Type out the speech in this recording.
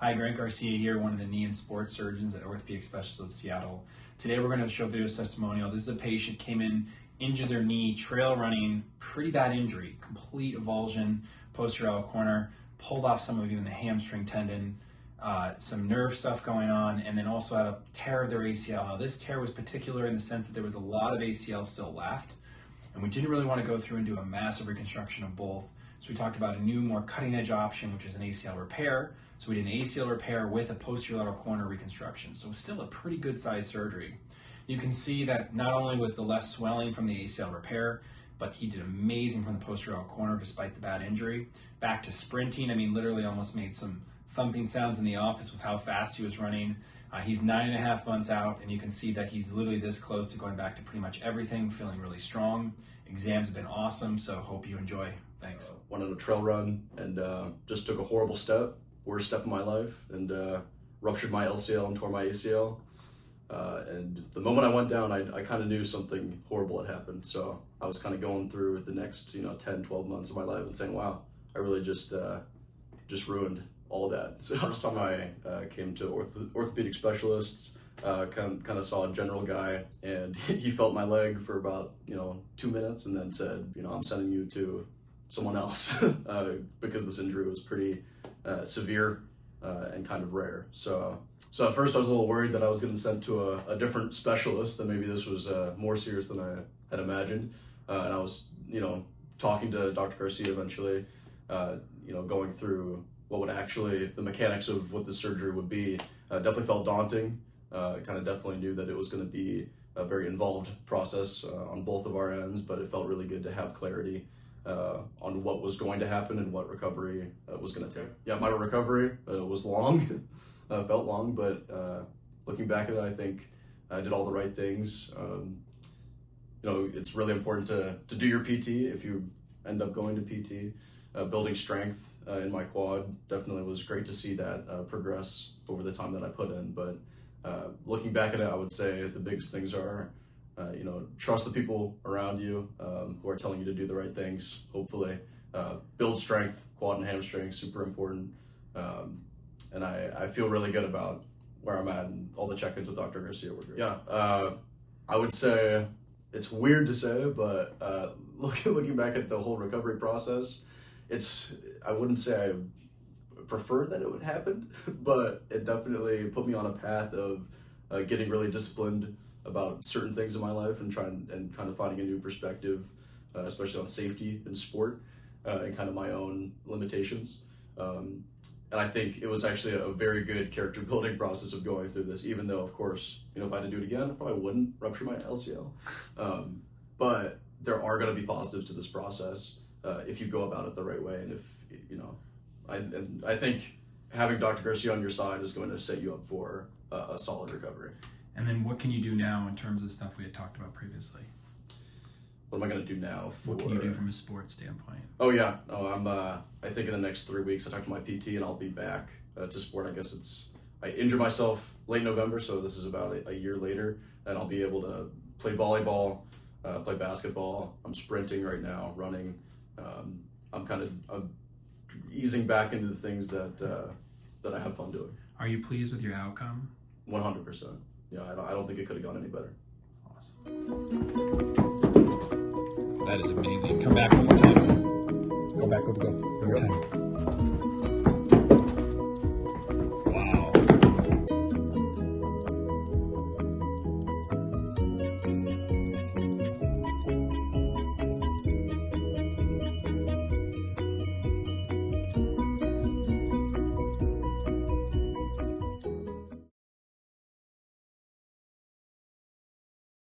Hi, Garcia here, one of the knee and sports surgeons at Orthopedic Specialists of Seattle. Today we're going to show a video testimonial. This is a patient came in, injured their knee, trail running, pretty bad injury, complete avulsion, posterior corner, pulled off some of even the hamstring tendon, some nerve stuff going on, and then also had a tear of their ACL. Now this tear was particular in the sense that there was a lot of ACL still left, and we didn't really want to go through and do a massive reconstruction of both. So we talked about a new, more cutting-edge option, which is an ACL repair. So we did an ACL repair with a posterior lateral corner reconstruction. So still a pretty good sized surgery. You can see that not only was the less swelling from the ACL repair, but he did amazing from the posterior corner despite the bad injury. Back to sprinting, I mean, literally almost made some thumping sounds in the office with how fast he was running. He's 9.5 months out, and you can see that he's literally this close to going back to pretty much everything, feeling really strong. Exams have been awesome, so hope you enjoy. Thanks. Went on a trail run and just took a horrible step, worst step of my life, and ruptured my LCL and tore my ACL. And the moment I went down, I kind of knew something horrible had happened. So I was kind of going through the next 10, 12 months of my life and saying, wow, I really just ruined all that. So first time I came to orthopedic specialists, kind of saw a general guy, and he felt my leg for about 2 minutes and then said, I'm sending you to someone else because this injury was pretty severe and kind of rare. So at first I was a little worried that I was getting sent to a different specialist, and maybe this was more serious than I had imagined. And I was, talking to Dr. Garcia eventually, going through what would actually, the mechanics of what the surgery would be. Definitely felt daunting. Kind of definitely knew that it was going to be a very involved process on both of our ends, but it felt really good to have clarity on what was going to happen and what recovery was going to take. Yeah, my recovery was long, felt long, but looking back at it, I think I did all the right things. It's really important to do your PT if you end up going to PT. Building strength in my quad definitely was great to see that progress over the time that I put in, but looking back at it, I would say the biggest things are trust the people around you who are telling you to do the right things, hopefully. Build strength, quad and hamstring, super important. And I feel really good about where I'm at, and all the check-ins with Dr. Garcia were great. Yeah, I would say, it's weird to say, but looking back at the whole recovery process, I wouldn't say I prefer that it would happen, but it definitely put me on a path of getting really disciplined about certain things in my life and kind of finding a new perspective, especially on safety and sport and kind of my own limitations. And I think it was actually a very good character building process of going through this, even though, of course, if I had to do it again, I probably wouldn't rupture my LCL. But there are going to be positives to this process if you go about it the right way. And I think having Dr. Garcia on your side is going to set you up for a solid recovery. And then what can you do now in terms of stuff we had talked about previously? What am I going to do now? What can you do from a sports standpoint? Oh yeah, I think in the next 3 weeks I talked to my PT and I'll be back to sport. I guess I injured myself late November, so this is about a year later, and I'll be able to play volleyball, play basketball. I'm sprinting right now, running. I'm easing back into the things that I have fun doing. Are you pleased with your outcome? 100%. Yeah, I don't think it could have gone any better. Awesome. That is amazing. Come back one more time. Go back, go. One more time.